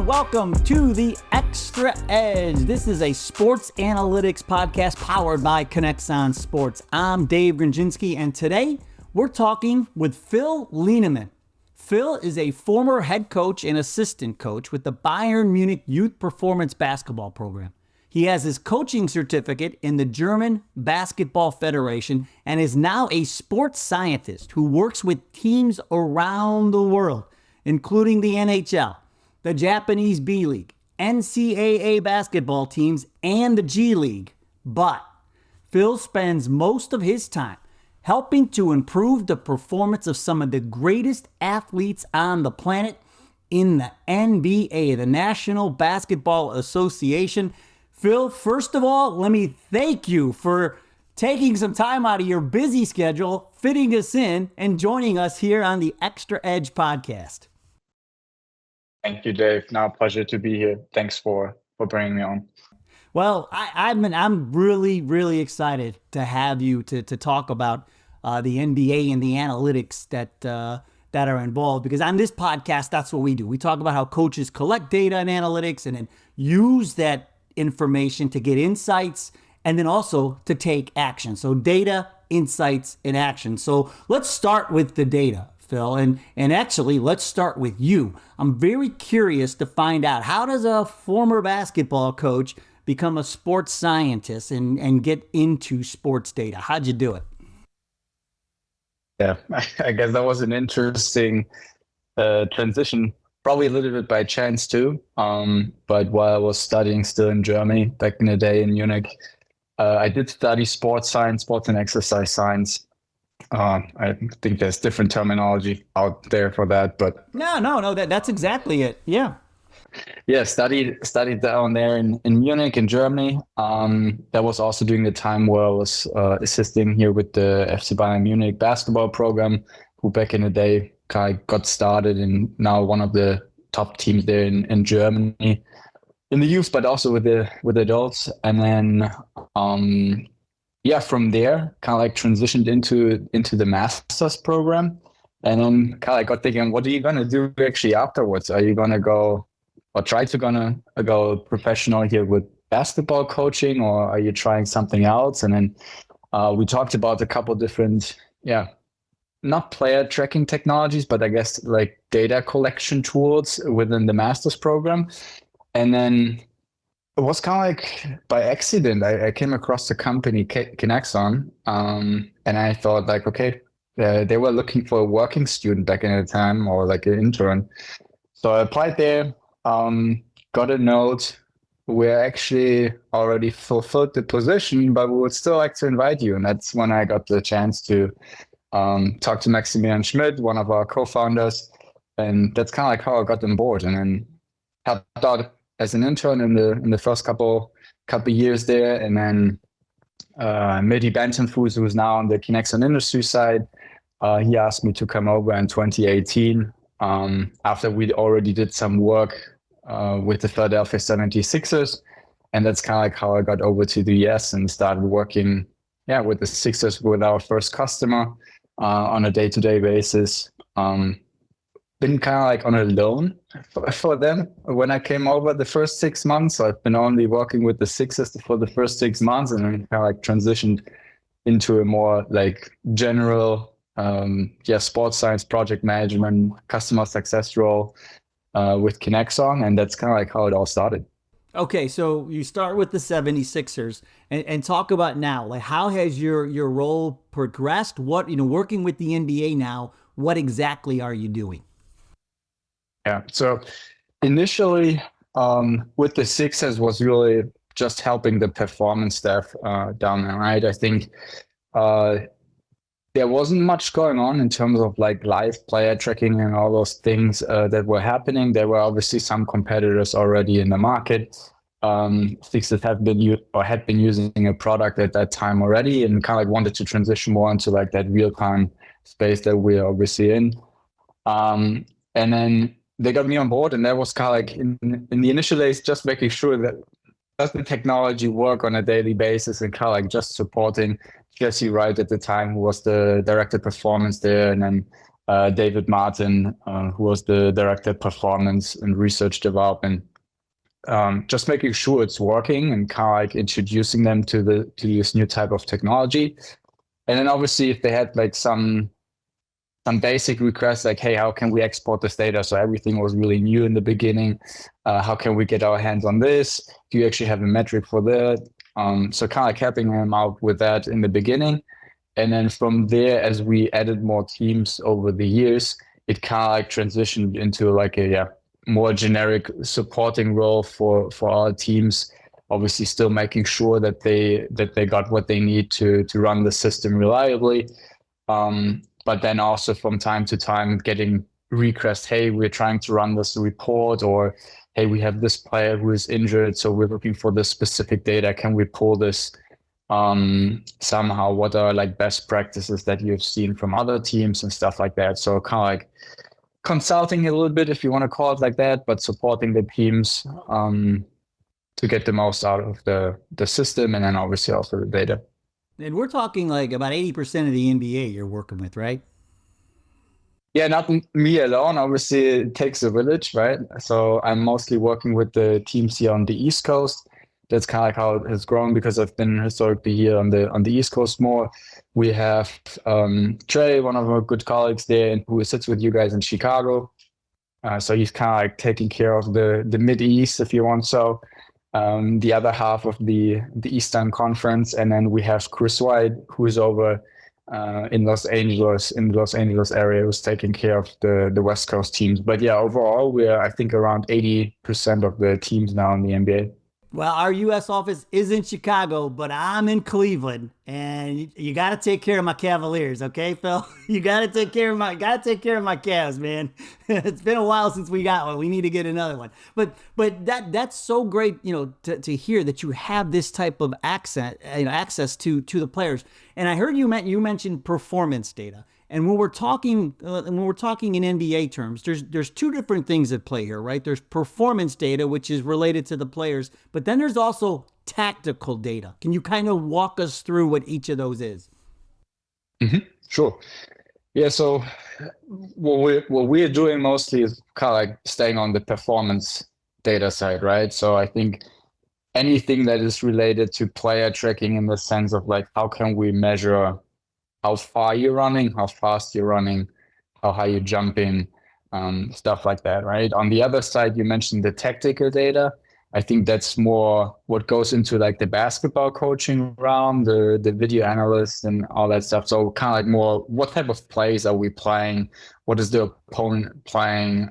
everyone. Welcome to the Xtra Edge. This is a sports analytics podcast powered by Xtra Sports. I'm Dave Gronczynski, and today we're talking with Phil Lienemann. Phil is a former head coach and assistant coach with the Bayern Munich Youth Performance Basketball Program. He has his coaching certificate in the German Basketball Federation and is now a sports scientist who works with teams around the world, including the NHL, the Japanese B-League, NCAA basketball teams, and the G-League. But Phil spends most of his time helping to improve the performance of some of the greatest athletes on the planet in the NBA, the National Basketball Association. Phil, first of all, let me thank you for taking some time out of your busy schedule, fitting us in, and joining us here on the Xtra Edge Podcast. Thank you, Dave. Now, pleasure to be here. Thanks for bringing me on. Well, I'm really excited to have you to talk about the NBA and the analytics that are involved, because on this podcast, that's what we do. We talk about how coaches collect data and analytics and then use that information to get insights and then also to take action. So data, insights, and action. So let's start with the data, Phil, and actually let's start with you. I'm very curious to find out, how does a former basketball coach become a sports scientist and get into sports data? How'd you do it? Yeah, I guess that was an interesting transition, probably a little bit by chance too. But while I was studying still in Germany back in the day in Munich, I did study sports science, sports and exercise science. I think there's different terminology out there for that, but no, that's exactly it. Yeah. Yeah, studied down there in Munich in Germany. That was also during the time where I was assisting here with the FC Bayern Munich basketball program, who back in the day kind of got started and now one of the top teams there in Germany in the youth, but also with adults. And then from there kind of like transitioned into the master's program, and then kind of like got thinking, what are you gonna do actually afterwards? Are you gonna go go professional here with basketball coaching, or are you trying something else? And then we talked about a couple different, not player tracking technologies, but I guess like data collection tools within the master's program. And then it was kind of like by accident, I came across the company Xtra, and I thought like, okay, they were looking for a working student back in the time, or like an intern. So I applied there. Got a note, we're actually already fulfilled the position, but we would still like to invite you. And that's when I got the chance to talk to Maximilian Schmidt, one of our co-founders. And that's kind of like how I got on board, and then helped out as an intern in the first couple years there. And then Mehdi Bentonfus, who's now on the Xtra industry side, he asked me to come over in 2018 after we already did some work with the Philadelphia 76ers. And that's kind of like how I got over to the US and started working with the Sixers, with our first customer on a day-to-day basis. Been kind of like on a loan for them when I came over the first 6 months. So I've been only working with the Sixers for the first 6 months, and then kind of like transitioned into a more like general sports science, project management, customer success role with Xtra, and that's kind of like how it all started. Okay, so you start with the 76ers and talk about now, like how has your role progressed? What, working with the NBA now, what exactly are you doing? Yeah, so initially with the Sixers was really just helping the performance staff down there, right? I think there wasn't much going on in terms of like live player tracking and all those things that were happening. There were obviously some competitors already in the market. Sixers had been using a product at that time already, and kind of like wanted to transition more into like that real-time space that we're obviously in. And then they got me on board, and that was kind of like in the initial days, just making sure that does the technology work on a daily basis, and kind of like just supporting Jesse Wright at the time, who was the director of performance there, and then David Martin, who was the director of performance and research development, just making sure it's working and kind of like introducing them to this new type of technology. And then obviously if they had like some basic requests like, hey, how can we export this data? So everything was really new in the beginning. How can we get our hands on this? Do you actually have a metric for that? So kind of like helping them out with that in the beginning. And then from there, as we added more teams over the years, it kind of like transitioned into like a more generic supporting role for our teams. Obviously, still making sure that they got what they need to run the system reliably. But then also from time to time getting requests, hey, we're trying to run this report, or hey, we have this player who is injured, so we're looking for this specific data. Can we pull this somehow? What are like best practices that you've seen from other teams and stuff like that? So kind of like consulting a little bit, if you want to call it like that, but supporting the teams to get the most out of the system, and then obviously also the data. And we're talking like about 80% of the NBA you're working with, right? Yeah, not me alone. Obviously, it takes a village, right? So I'm mostly working with the teams here on the East Coast. That's kind of like how it has grown, because I've been historically here on the East Coast more. We have Trey, one of our good colleagues there, who sits with you guys in Chicago. So he's kind of like taking care of the Mid-East, if you want so. The other half of the Eastern Conference, and then we have Chris White, who is over in Los Angeles area, who's taking care of the West Coast teams. But yeah, overall, we're I think around 80% of the teams now in the NBA. Well, our U.S. office is in Chicago, but I'm in Cleveland, and you got to take care of my Cavaliers, okay, Phil? You got to take care of my Cavs, man. It's been a while since we got one. We need to get another one. But that's so great, to hear that you have this type of access to the players. And I heard you mentioned performance data. And when we're talking in NBA terms, there's two different things at play here, right? There's performance data, which is related to the players, but then there's also tactical data. Can you kind of walk us through what each of those is? Mm-hmm. Sure. Yeah. So what we're doing mostly is kind of like staying on the performance data side, right? So I think anything that is related to player tracking, in the sense of like, how can we measure how far you're running, how fast you're running, how high you're jumping, stuff like that, right? On the other side, you mentioned the tactical data. I think that's more what goes into like the basketball coaching realm, the video analysts and all that stuff. So kind of like more, what type of plays are we playing? What is the opponent playing?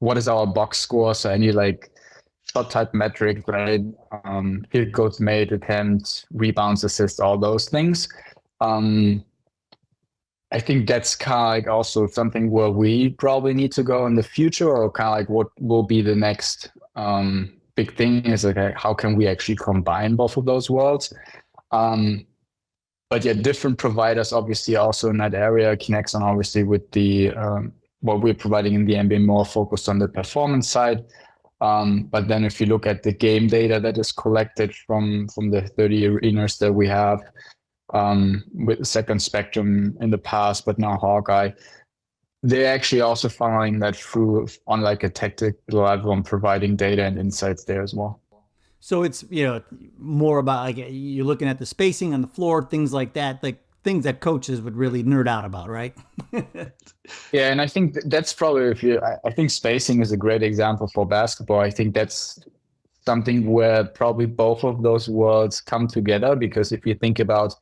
What is our box score? So any like shot type metric, right? Field goals made, attempts, rebounds, assists, all those things. I think that's kind of like also something where we probably need to go in the future, or kind of like what will be the next big thing is like, how can we actually combine both of those worlds? But yeah, different providers obviously also in that area. Kinexon obviously with the what we're providing in the NBA more focused on the performance side. But then if you look at the game data that is collected from the 30 arenas that we have, with Second Spectrum in the past, but now Hawkeye, they're actually also funneling that through on like a tactical level and providing data and insights there as well. So it's, more about like you're looking at the spacing on the floor, things like that, like things that coaches would really nerd out about, right? Yeah, and I think that's probably, I think spacing is a great example for basketball. I think that's something where probably both of those worlds come together, because if you think about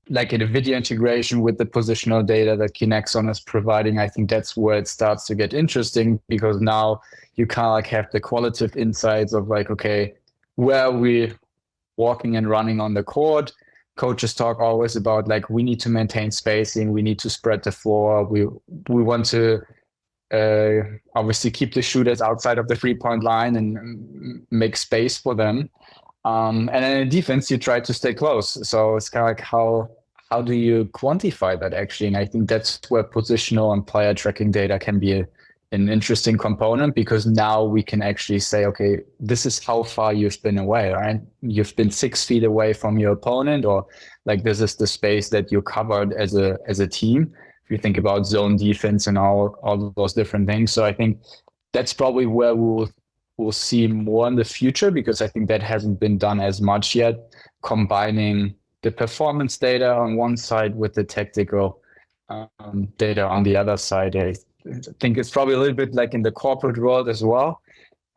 like in a video integration with the positional data that Kinexon is providing, I think that's where it starts to get interesting, because now you kind of like have the qualitative insights of like, okay, where are we walking and running on the court? Coaches talk always about like, we need to maintain spacing, we need to spread the floor, we want to obviously keep the shooters outside of the 3-point line and make space for them. And then in defense, you try to stay close. So it's kind of like, how do you quantify that actually? And I think that's where positional and player tracking data can be a an interesting component, because now we can actually say, okay, this is how far you've been away, right? You've been 6 feet away from your opponent, or like this is the space that you covered as a team. If you think about zone defense and all those different things. So I think that's probably where we'll see more in the future, because I think that hasn't been done as much yet, combining the performance data on one side with the tactical data on the other side. I think it's probably a little bit like in the corporate world as well.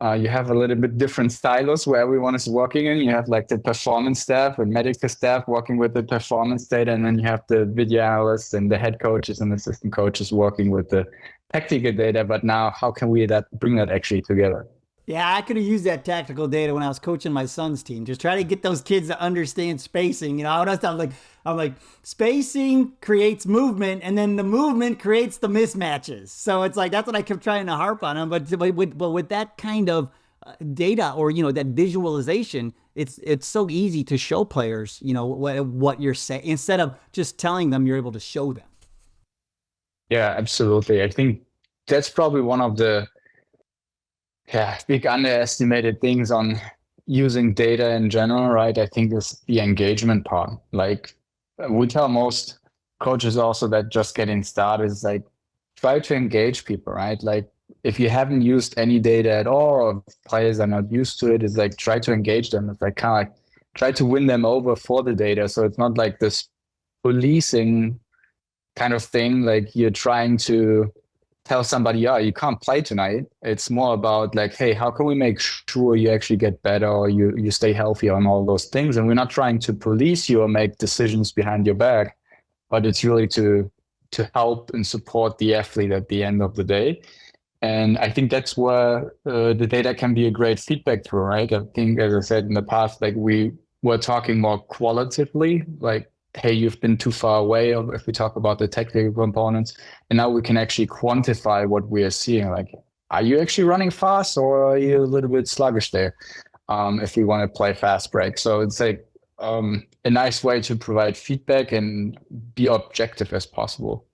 You have a little bit different silos where everyone is working in. You have like the performance staff and medical staff working with the performance data, and then you have the video analysts and the head coaches and assistant coaches working with the tactical data. But now, how can we bring that actually together? Yeah, I could have used that tactical data when I was coaching my son's team. Just try to get those kids to understand spacing. I'm like, spacing creates movement, and then the movement creates the mismatches. So it's like, that's what I kept trying to harp on them. But with that kind of data, or, that visualization, it's so easy to show players, what you're saying, instead of just telling them. You're able to show them. Yeah, absolutely. I think that's probably one of the big underestimated things on using data in general, right? I think is the engagement part. Like, we tell most coaches also that just getting started is like, try to engage people, right? Like, if you haven't used any data at all, or players are not used to it, it's like, try to engage them. It's like, kind of like, try to win them over for the data. So it's not like this policing kind of thing, like you're trying to tell somebody, you can't play tonight. It's more about like, hey, how can we make sure you actually get better, or you stay healthy, and all those things. And we're not trying to police you or make decisions behind your back, but it's really to help and support the athlete at the end of the day. And I think that's where the data can be a great feedback tool, right? I think, as I said in the past, like we were talking more qualitatively, like, hey, you've been too far away, or if we talk about the technical components. And now we can actually quantify what we are seeing. Like, are you actually running fast, or are you a little bit sluggish there? If you want to play fast break. So it's like a nice way to provide feedback and be objective as possible.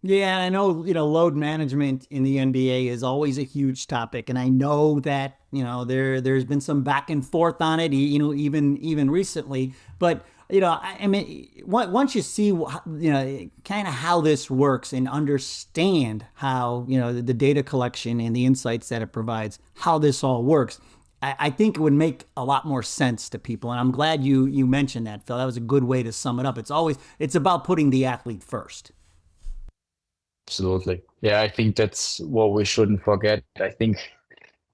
Yeah, I know, load management in the NBA is always a huge topic. And I know that, there's been some back and forth on it, even recently. But, I mean, once you see, kind of how this works and understand how, the data collection and the insights that it provides, how this all works, I think it would make a lot more sense to people. And I'm glad you mentioned that, Phil. That was a good way to sum it up. It's about putting the athlete first. Absolutely. Yeah, I think that's what we shouldn't forget. I think,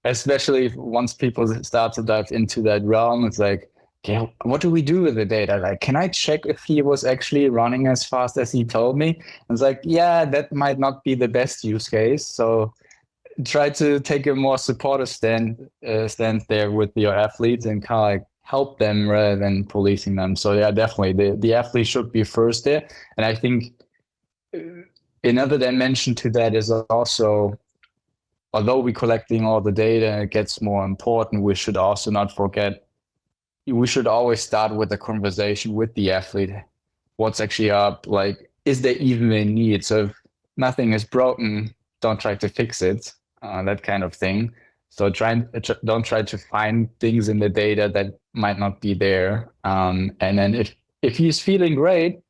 especially once people start to dive into that realm, it's like, okay, what do we do with the data? Like, can I check if he was actually running as fast as he told me? And it's like, yeah, that might not be the best use case. So try to take a more supportive stand there with your athletes, and kind of like help them rather than policing them. So yeah, definitely the athlete should be first there. And I think another dimension to that is also, although we're collecting all the data, it gets more important. We should also not forget, we should always start with a conversation with the athlete. What's actually up? Like, is there even a need? So if nothing is broken, don't try to fix it, that kind of thing. So don't try to find things in the data that might not be there. And then if he's feeling great,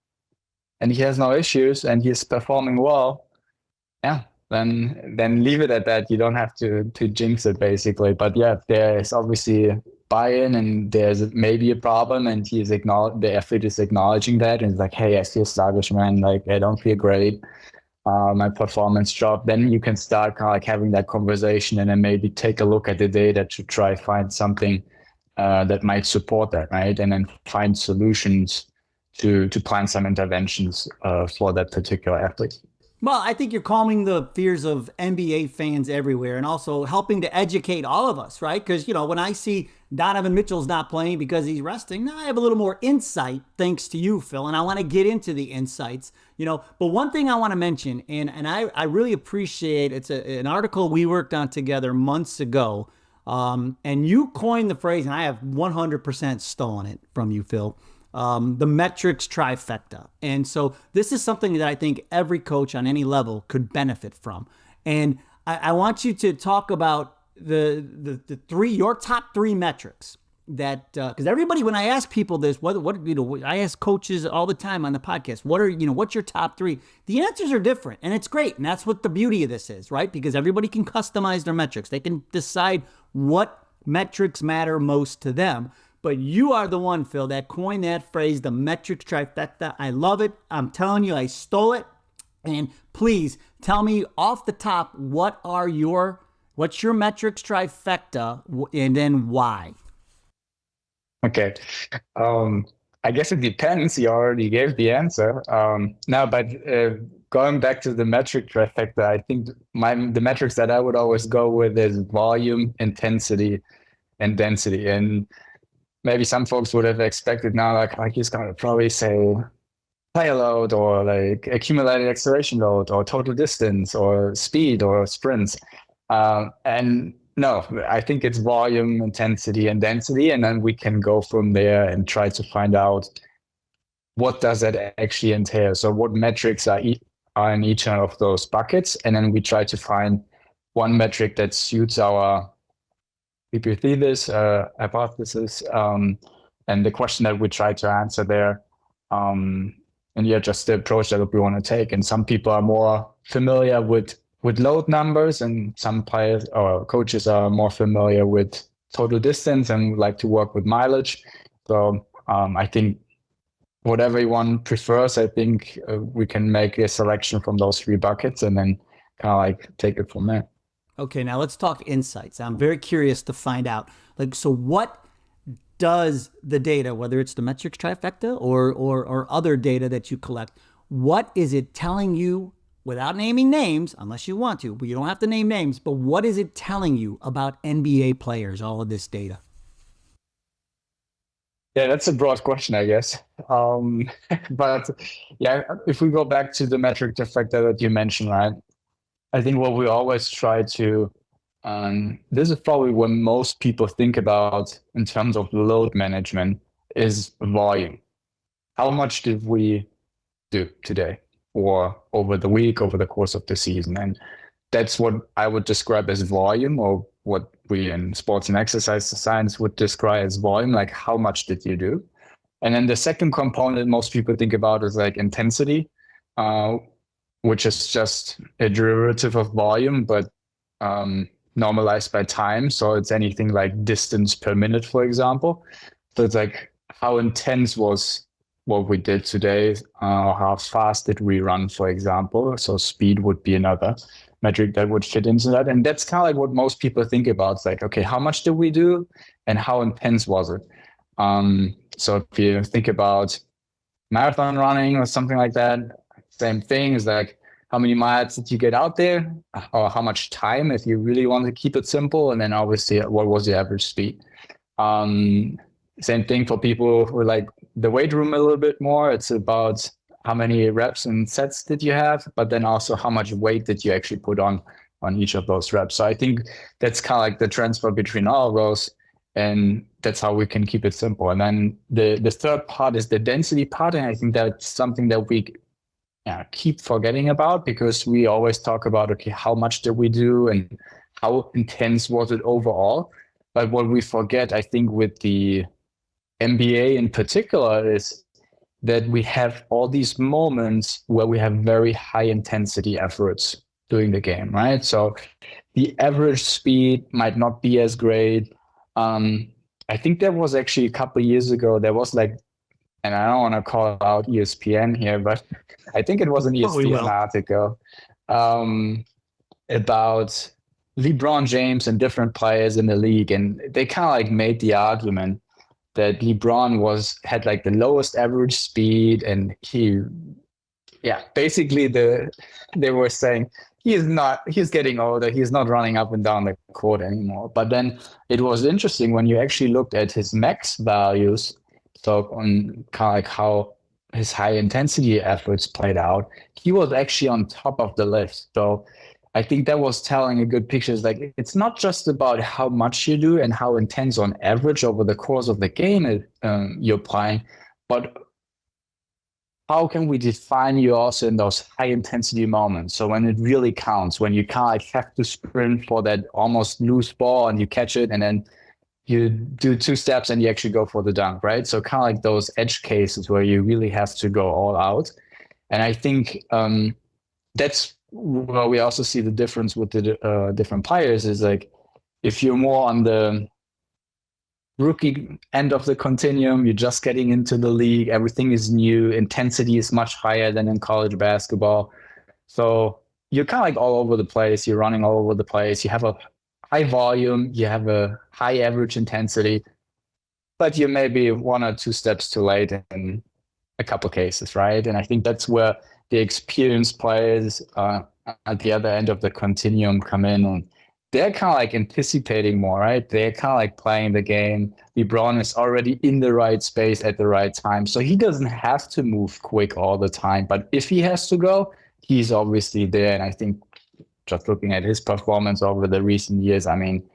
and he has no issues, and he's performing well, then leave it at that. You don't have to jinx it, basically. But yeah, there is obviously buy-in, and there's maybe a problem, and the athlete is acknowledging that, and it's like, hey, I feel sluggish, man. Like, I don't feel great. My performance dropped. Then you can start kind of like having that conversation, and then maybe take a look at the data to try find something that might support that, right? And then find solutions to plan some interventions for that particular athlete. Well, I think you're calming the fears of NBA fans everywhere, and also helping to educate all of us, right? Because, when I see Donovan Mitchell's not playing because he's resting, now I have a little more insight thanks to you, Phil, and I want to get into the insights, But one thing I want to mention, and I really appreciate, it's an article we worked on together months ago, and you coined the phrase, and I have 100% stolen it from you, Phil. The metrics trifecta. And so this is something that I think every coach on any level could benefit from. And I want you to talk about the your top three metrics that, because everybody, when I ask people this, I ask coaches all the time on the podcast, what's your top three? The answers are different, and it's great. And that's what the beauty of this is, right? Because everybody can customize their metrics. They can decide what metrics matter most to them. But you are the one, Phil, that coined that phrase, the metrics trifecta. I love it. I'm telling you, I stole it. And please tell me off the top, what's your metrics trifecta, and then why? Okay. I guess it depends. You already gave the answer. Going back to the metric trifecta, I think the metrics that I would always go with is volume, intensity, and density. And maybe some folks would have expected now, like he's going to probably say player load, or like accumulated acceleration load, or total distance, or speed, or sprints. And no, I think it's volume, intensity, and density, and then we can go from there and try to find out what does that actually entail. So what metrics are in each one of those buckets, and then we try to find one metric that suits our hypothesis, and the question that we try to answer there. Just the approach that we want to take. And some people are more familiar with load numbers, and some players or coaches are more familiar with total distance and like to work with mileage. So I think whatever one prefers, I think we can make a selection from those three buckets and then kind of like take it from there. Okay, now let's talk insights. I'm very curious to find out, so what does the data, whether it's the metrics trifecta or other data that you collect, what is it telling you, without naming names, unless you want to, but you don't have to name names, but what is it telling you about NBA players, all of this data? Yeah, that's a broad question, I guess. But yeah, if we go back to the metric trifecta that you mentioned, right? I think what we always try to, this is probably what most people think about in terms of load management, is volume. How much did we do today, or over the week, over the course of the season? And that's what I would describe as volume, or what we in sports and exercise science would describe as volume, like how much did you do? And then the second component most people think about is like intensity, which is just a derivative of volume, but normalized by time. So it's anything like distance per minute, for example. So it's like, how intense was what we did today? How fast did we run, for example? So speed would be another metric that would fit into that. And that's kind of like what most people think about. It's like, okay, how much did we do and how intense was it? So if you think about marathon running or something like that, same thing is like, how many miles did you get out there, or how much time, if you really want to keep it simple? And then obviously, what was the average speed? Same thing for people who like the weight room a little bit more. It's about how many reps and sets did you have, but then also how much weight did you actually put on each of those reps. So I think that's kind of like the transfer between all of those, and that's how we can keep it simple. And then the third part is the density part, and I think that's something that we keep forgetting about, because we always talk about, okay, how much did we do and how intense was it overall? But what we forget, I think, with the NBA in particular, is that we have all these moments where we have very high intensity efforts during the game, right? So the average speed might not be as great. I think there was actually a couple of years ago, there was like, and I don't want to call out ESPN here, but I think it was an ESPN article about LeBron James and different players in the league. And they kind of like made the argument that LeBron had like the lowest average speed, and basically they were saying he's getting older, he's not running up and down the court anymore. But then it was interesting when you actually looked at his max values, so on kind of like how his high intensity efforts played out, he was actually on top of the list. So I think that was telling a good picture. It's like, it's not just about how much you do and how intense on average over the course of the game you're playing, but how can we define you also in those high intensity moments? So when it really counts, when you kind of like have to sprint for that almost loose ball and you catch it and then you do 2 steps and you actually go for the dunk, right? So kind of like those edge cases where you really have to go all out. And I think that's where we also see the difference with the different players is like, if you're more on the rookie end of the continuum, you're just getting into the league, everything is new, intensity is much higher than in college basketball. So you're kind of like all over the place, you're running all over the place, you have a high volume, you have a high average intensity, but you may be 1 or 2 steps too late in a couple cases, right? And I think that's where the experienced players at the other end of the continuum come in, and they're kind of like anticipating more, right? They're kind of like playing the game. LeBron is already in the right space at the right time, so he doesn't have to move quick all the time. But if he has to go, he's obviously there. And I think just looking at his performance over the recent years, I mean,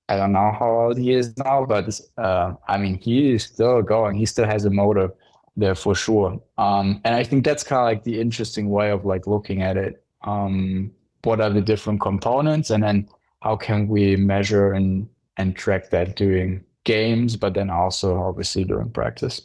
I don't know how old he is now, but I mean, he is still going. He still has a motor there for sure. And I think that's kind of like the interesting way of like looking at it. What are the different components, and then how can we measure and track that during games, but then also obviously during practice.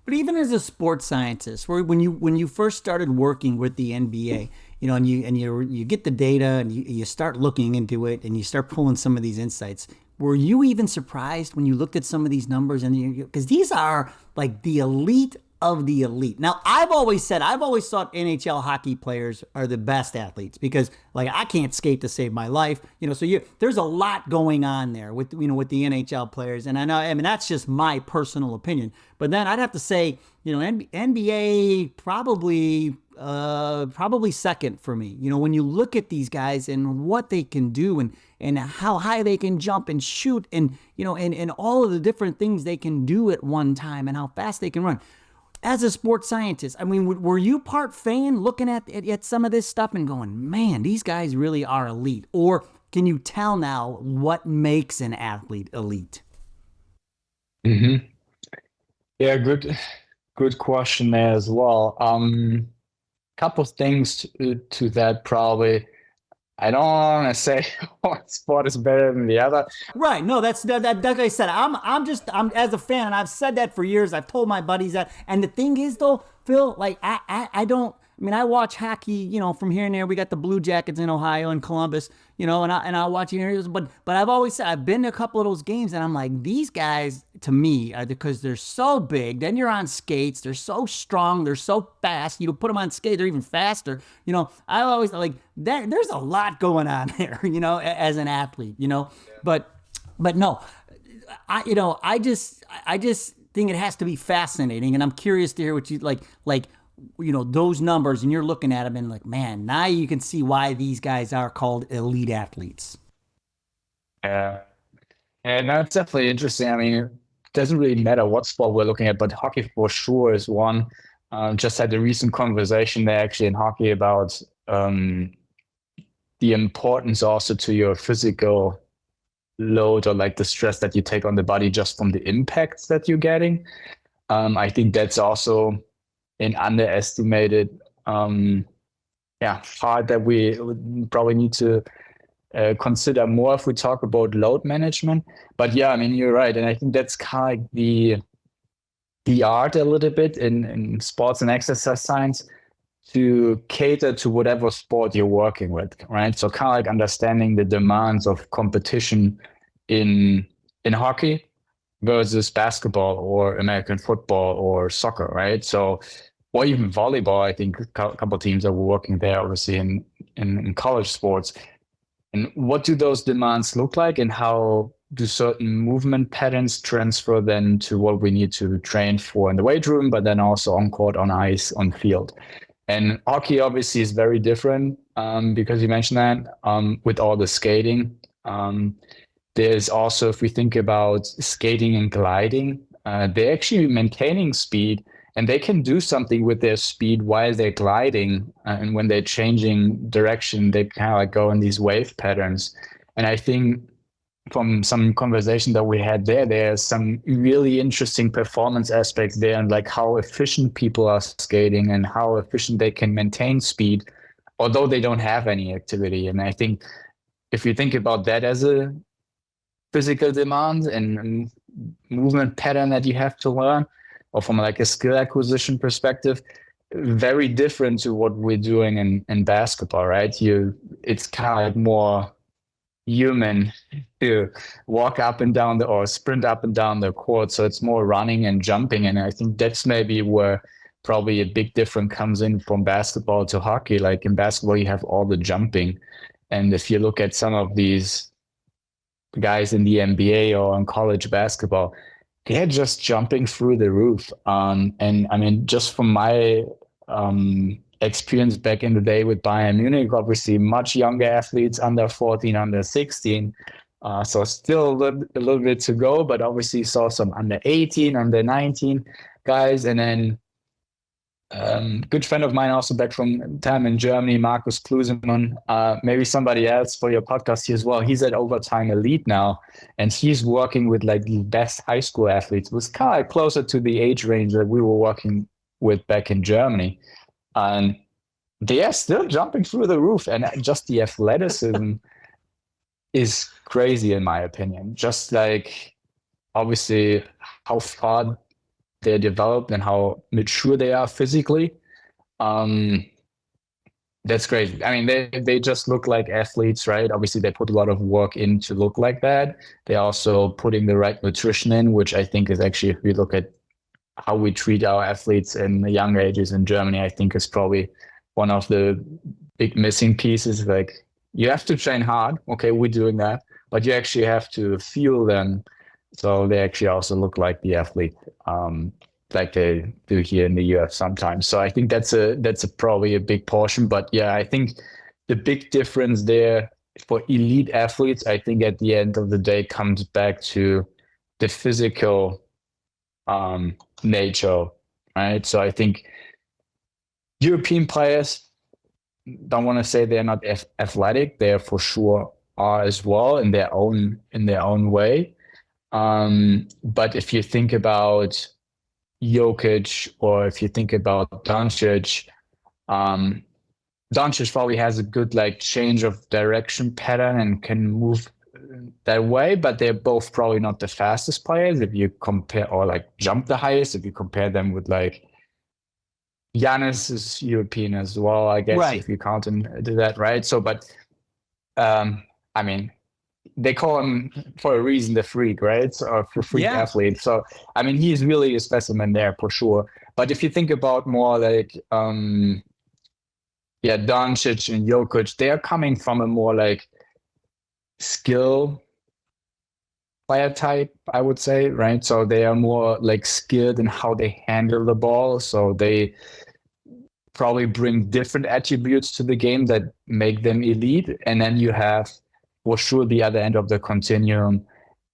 But even as a sports scientist, when you first started working with the NBA, and you get the data and you start looking into it and you start pulling some of these insights, were you even surprised when you looked at some of these numbers? And because these are like the elite of the elite. Now, I've always thought NHL hockey players are the best athletes because, like, I can't skate to save my life, So there's a lot going on there with the NHL players, and I mean that's just my personal opinion. But then I'd have to say, NBA probably second for me. When you look at these guys and what they can do and how high they can jump and shoot and and all of the different things they can do at one time and how fast they can run. As a sports scientist, I mean, were you part fan looking at some of this stuff and going, man, these guys really are elite? Or can you tell now what makes an athlete elite? Mm-hmm. Yeah, good question there as well. Couple things to that probably. I don't want to say one sport is better than the other. Right. No, that's like I said. I'm as a fan, and I've said that for years. I've told my buddies that. And the thing is, though, Phil, like I don't. I mean, I watch hockey, from here and there. We got the Blue Jackets in Ohio and Columbus, and I watch here. But I've always said I've been to a couple of those games, and I'm like, these guys to me are because they're so big. Then you're on skates. They're so strong. They're so fast. You put them on skates, they're even faster. I always like that. There's a lot going on there, as an athlete, But no, I just think it has to be fascinating, and I'm curious to hear what you like those numbers, and you're looking at them and like, man, now you can see why these guys are called elite athletes. Yeah, and that's definitely interesting. I mean, it doesn't really matter what sport we're looking at, but hockey for sure is one. Just had a recent conversation there actually in hockey about the importance also to your physical load or like the stress that you take on the body just from the impacts that you're getting. I think that's also an underestimated part that we probably need to consider more if we talk about load management. But yeah, I mean, you're right. And I think that's kind of like the art a little bit in sports and exercise science to cater to whatever sport you're working with, right? So kind of like understanding the demands of competition in hockey versus basketball or American football or soccer, right? So, or even volleyball, I think a couple of teams are working there, obviously, in college sports. And what do those demands look like, and how do certain movement patterns transfer then to what we need to train for in the weight room, but then also on court, on ice, on field? And hockey obviously is very different because you mentioned that with all the skating. There's also, if we think about skating and gliding, they're actually maintaining speed, and they can do something with their speed while they're gliding. And when they're changing direction, they kind of like go in these wave patterns. And I think from some conversation that we had there's some really interesting performance aspects there, and like how efficient people are skating and how efficient they can maintain speed, although they don't have any activity. And I think if you think about that as a physical demand and movement pattern that you have to learn, or from like a skill acquisition perspective, very different to what we're doing in basketball, right? It's kind of like more human to walk up and down or sprint up and down the court. So it's more running and jumping. And I think that's maybe where probably a big difference comes in from basketball to hockey. Like in basketball, you have all the jumping. And if you look at some of these guys in the NBA or in college basketball, they're just jumping through the roof. And I mean, just from my experience back in the day with Bayern Munich, obviously much younger athletes, under 14, under 16. So still a little bit to go, but obviously saw some under 18, under 19 guys. And then good friend of mine also back from time in Germany, Markus Klusemann, maybe somebody else for your podcast here as well. He's at Overtime Elite now, and he's working with like the best high school athletes. It was kind of closer to the age range that we were working with back in Germany. And they are still jumping through the roof, and just the athleticism is crazy in my opinion. Just like obviously how far they're developed and how mature they are physically. That's crazy. I mean, they just look like athletes, right? Obviously, they put a lot of work in to look like that. They're also putting the right nutrition in, which I think is actually, if we look at how we treat our athletes in the younger ages in Germany, I think is probably one of the big missing pieces. Like, you have to train hard. Okay, we're doing that, but you actually have to fuel them so they actually also look like the athlete, like they do here in the US sometimes. So I think that's probably a big portion. But yeah, I think the big difference there for elite athletes, I think at the end of the day comes back to the physical nature, right? So I think European players, don't want to say they're not athletic. They for sure are as well in their own way. But if you think about Jokic, or if you think about Doncic, Doncic probably has a good like change of direction pattern and can move that way, but they're both probably not the fastest players if you compare, or like jump the highest if you compare them with like Giannis is European as well, I guess, Right. if you count into that, right? So, but I mean, they call him for a reason the freak, right? So, for freak athlete. So, I mean, he's really a specimen there for sure. But if you think about more like, Doncic and Jokic, they are coming from a more like skill player type, I would say, right? So they are more like skilled in how they handle the ball. So they probably bring different attributes to the game that make them elite. And then you have, for sure, the other end of the continuum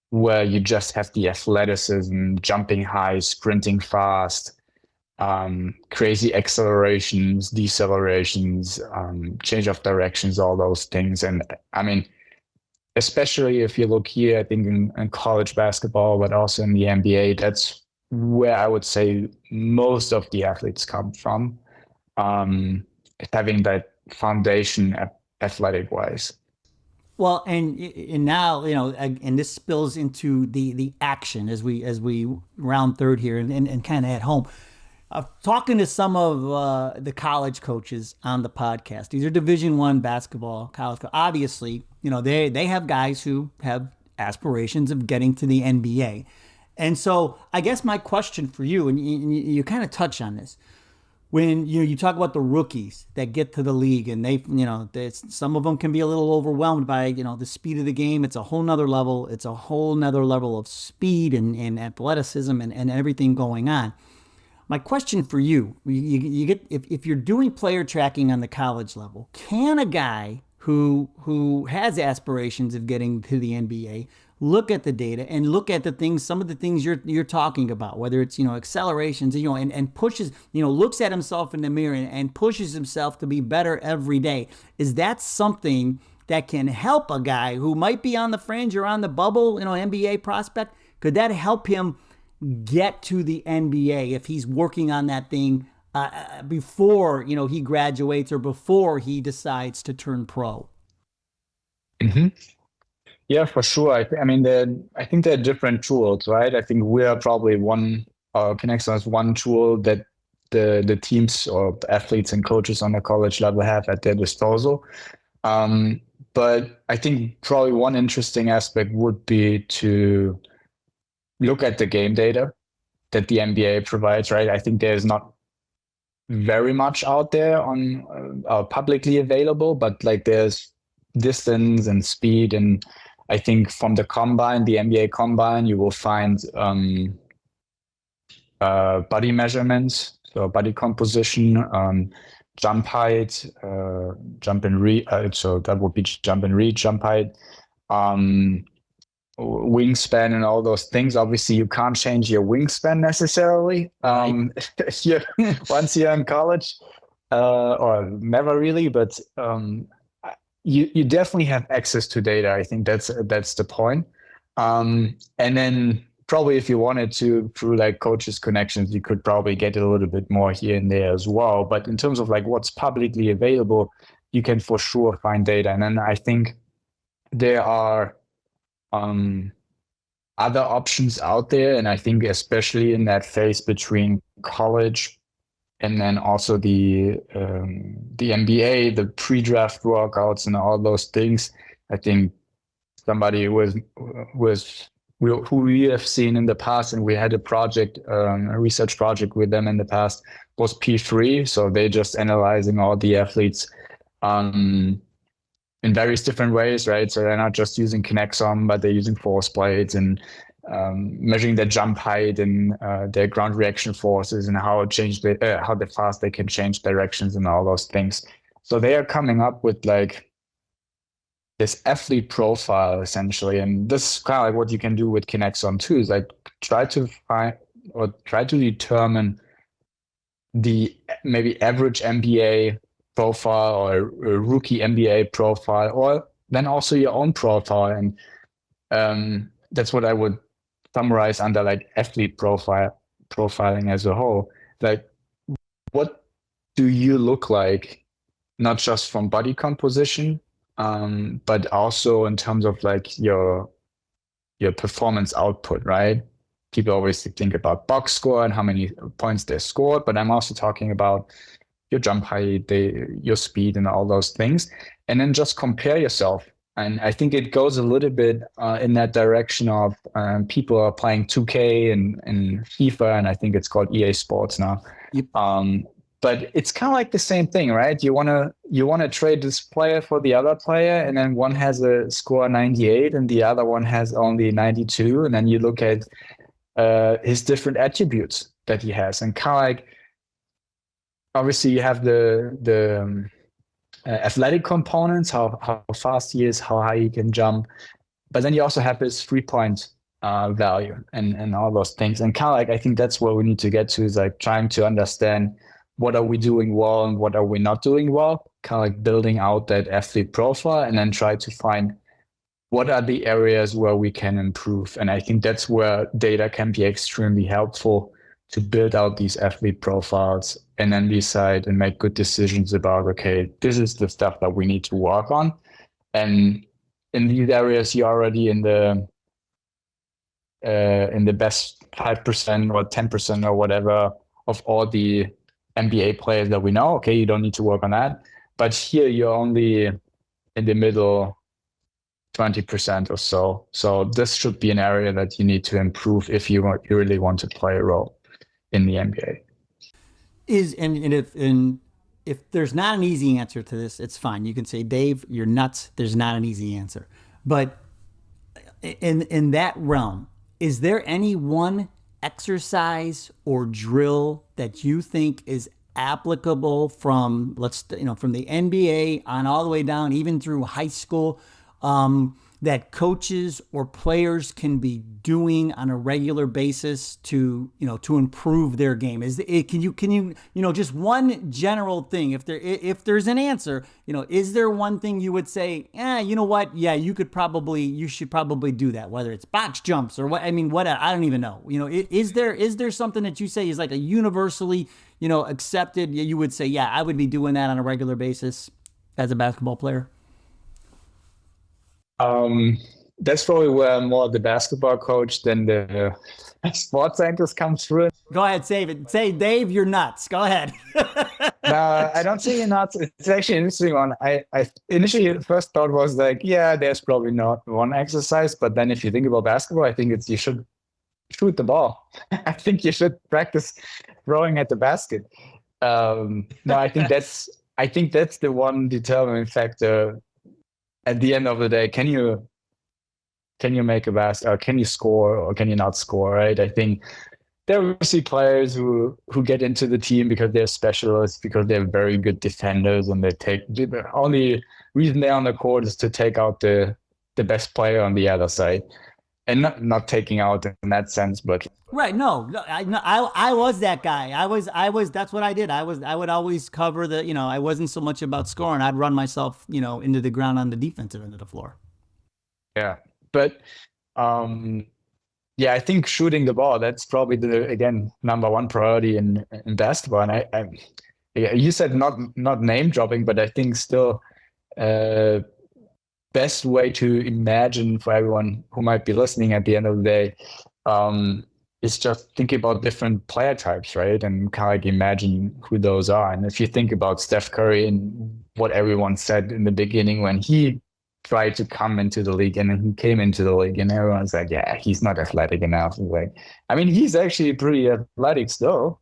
where you just have the athleticism, jumping high, sprinting fast, crazy accelerations, decelerations, change of directions, all those things. And I mean, especially if you look here, I think in college basketball, but also in the NBA, that's where I would say most of the athletes come from, having that foundation athletic wise. Well, and now, and this spills into the action as we round third here and kind of at home. Talking to some of the college coaches on the podcast, these are Division I basketball college. Obviously, they have guys who have aspirations of getting to the NBA, and so I guess my question for you, and you kind of touch on this, when you talk about the rookies that get to the league, and some of them can be a little overwhelmed by the speed of the game. It's a whole nother level. It's a whole nother level of speed and athleticism and everything going on. My question for you get if you're doing player tracking on the college level, can a guy who has aspirations of getting to the NBA look at the data and look at some of the things you're talking about, whether it's accelerations, and pushes, looks at himself in the mirror and pushes himself to be better every day? Is that something that can help a guy who might be on the fringe or on the bubble, NBA prospect? Could that help him get to the NBA if he's working on that thing before, he graduates or before he decides to turn pro? Mm-hmm. Yeah, for sure. I think they're different tools, right? I think we are probably Connexon is one tool that the teams or the athletes and coaches on the college level have at their disposal. But I think probably one interesting aspect would be to look at the game data that the NBA provides, right? I think there's not very much out there on publicly available, but like there's distance and speed, and I think from the combine, the NBA combine, you will find body measurements, so body composition, jump height, jump and reach. So that would be jump and reach, jump height, wingspan, and all those things. Obviously, you can't change your wingspan necessarily once you're in college, or never really. But you definitely have access to data. I think that's the point. And then probably if you wanted to, through like coaches connections, you could probably get a little bit more here and there as well. But in terms of like what's publicly available, you can for sure find data. And then I think there are other options out there. And I think especially in that phase between college and then also the NBA, the pre-draft workouts and all those things, I think somebody who we have seen in the past, and we had a project, a research project with them in the past, was P3. So they're just analyzing all the athletes in various different ways, right? So they're not just using Connexon, but they're using force plates and measuring their jump height and their ground reaction forces and how the fast they can change directions and all those things. So they are coming up with like this athlete profile essentially, and this is kind of like what you can do with Connexon too, is like try to determine the maybe average NBA profile or a rookie NBA profile, or then also your own profile. And that's what I would summarize under like athlete profiling as a whole. Like, what do you look like, not just from body composition, but also in terms of like your performance output, right? People always think about box score and how many points they scored, but I'm also talking about your jump height, your speed, and all those things, and then just compare yourself. And I think it goes a little bit in that direction of people are playing 2K and FIFA, and I think it's called EA Sports now. Yep. But it's kind of like the same thing, right? You wanna trade this player for the other player, and then one has a score 98 and the other one has only 92, and then you look at his different attributes that he has, and kind of like, obviously you have the athletic components, how fast he is, how high he can jump, but then you also have his 3-point value and all those things. And kind of like, I think that's where we need to get to, is like trying to understand what are we doing well and what are we not doing well, kind of like building out that athlete profile, and then try to find what are the areas where we can improve. And I think that's where data can be extremely helpful to build out these athlete profiles and then decide and make good decisions about, okay, this is the stuff that we need to work on. And in these areas, you're already in the best 5% or 10% or whatever of all the NBA players that we know. Okay, you don't need to work on that. But here you're only in the middle 20% or so. So this should be an area that you need to improve if you really want to play a role in the NBA. If there's not an easy answer to this, it's fine. You can say, Dave, you're nuts. There's not an easy answer. But in that realm, is there any one exercise or drill that you think is applicable from the NBA on all the way down, even through high school, that coaches or players can be doing on a regular basis to, to improve their game? Can you just one general thing, if there's an answer, is there one thing you would say, you know what? Yeah, you should probably do that, whether it's box jumps or what, I don't even know. Is there something that you say is like a universally, accepted, you would say, yeah, I would be doing that on a regular basis as a basketball player? That's probably where more the basketball coach than the sports scientist comes through. Go ahead, save it. Say, Dave, you're nuts. Go ahead. No, I don't say you're nuts. It's actually an interesting one. I initially first thought was like, yeah, there's probably not one exercise, but then if you think about basketball, I think you should shoot the ball. I think you should practice throwing at the basket. No, I think that's the one determining factor. At the end of the day, can you make a basket, or can you score, or can you not score? Right? I think there are obviously players who get into the team because they're specialists, because they're very good defenders, and the only reason they're on the court is to take out the best player on the other side, and not taking out in that sense, but right. No, I was that guy. I was. That's what I did. I would always cover the. I wasn't so much about scoring. I'd run myself, into the ground on the defensive end of the floor. Yeah, but I think shooting the ball, that's probably the number one priority in basketball. And you said not name dropping, but I think still best way to imagine for everyone who might be listening at the end of the day. Is just thinking about different player types, right? And kind of like imagine who those are. And if you think about Steph Curry and what everyone said in the beginning when he tried to come into the league, and then he came into the league, and everyone's like, yeah, he's not athletic enough. Like, he's actually pretty athletic still.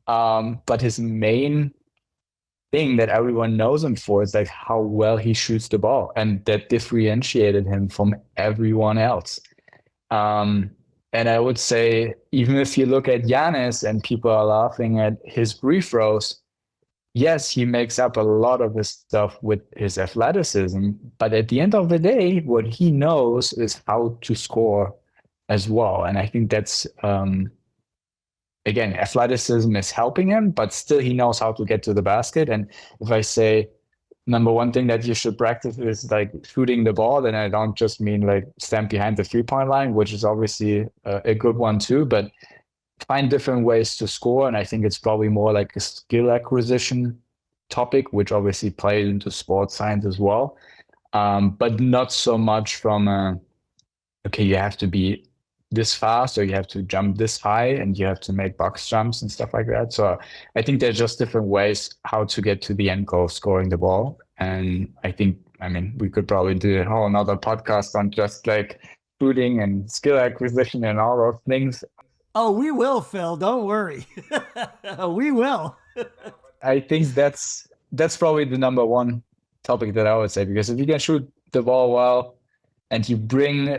But his main thing that everyone knows him for is like how well he shoots the ball. And that differentiated him from everyone else. And I would say, even if you look at Giannis and people are laughing at his free throws, yes, he makes up a lot of his stuff with his athleticism. But at the end of the day, what he knows is how to score as well. And I think that's, again, athleticism is helping him, but still he knows how to get to the basket. And if I say, number one thing that you should practice is like shooting the ball, then I don't just mean like stand behind the 3-point line, which is obviously a good one too, but find different ways to score. And I think it's probably more like a skill acquisition topic, which obviously plays into sports science as well. But not so much from, okay, you have to be this fast, or you have to jump this high, and you have to make box jumps and stuff like that. So I think there's just different ways how to get to the end goal of scoring the ball. And I think, we could probably do a whole another podcast on just like shooting and skill acquisition and all those things. Oh, we will, Phil. Don't worry. We will. I think that's probably the number one topic that I would say, because if you can shoot the ball well and you bring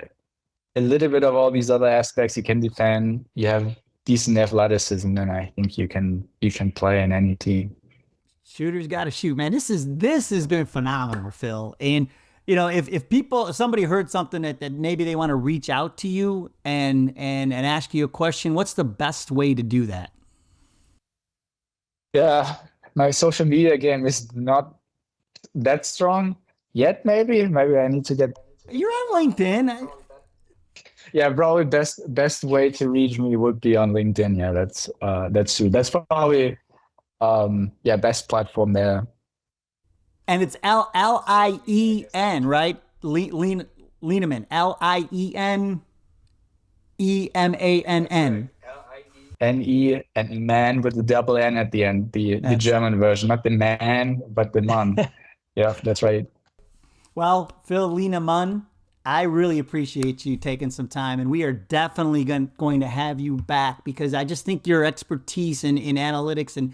a little bit of all these other aspects, you can defend, you have decent athleticism, then I think you can play in any team. Shooters got to shoot, man. This has been phenomenal, Phil. And if somebody heard something that maybe they want to reach out to you and ask you a question, what's the best way to do that? Yeah, my social media game is not that strong yet. Maybe I need to get. You're on LinkedIn. Yeah, probably best way to reach me would be on LinkedIn. Yeah, that's true. That's probably best platform there. And it's Lienemann, right? Lienemann, Lienemann. N-E and man with the double N at the end, the German version, not the man, but the man. Yeah, that's right. Well, Phil Lienemann, I really appreciate you taking some time, and we are definitely going to have you back, because I just think your expertise in analytics and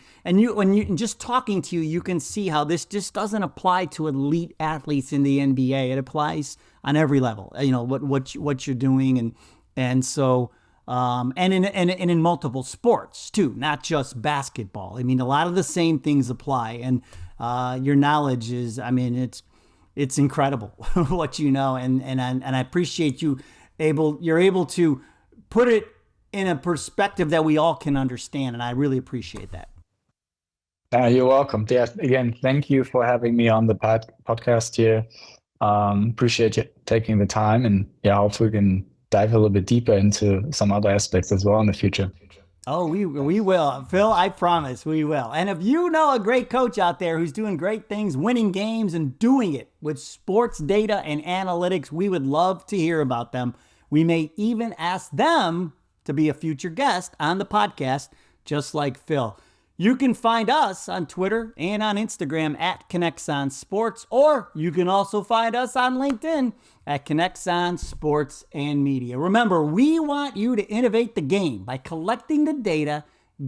just talking to you, you can see how this just doesn't apply to elite athletes in the NBA. It applies on every level. What you're doing, and so and in multiple sports too, not just basketball. A lot of the same things apply, and your knowledge is, it's incredible what you know, and I appreciate you're able to put it in a perspective that we all can understand, and I really appreciate that. You're welcome. Yeah, again, thank you for having me on the podcast here. Appreciate you taking the time, and hopefully we can dive a little bit deeper into some other aspects as well in the future. Oh, we will. Phil, I promise we will. And if you know a great coach out there who's doing great things, winning games and doing it with sports data and analytics, we would love to hear about them. We may even ask them to be a future guest on the podcast, just like Phil. You can find us on Twitter and on Instagram at Connexon Sports, or you can also find us on LinkedIn at Connexon Sports and Media. Remember, we want you to innovate the game by collecting the data,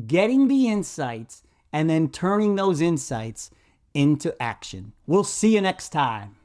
getting the insights, and then turning those insights into action. We'll see you next time.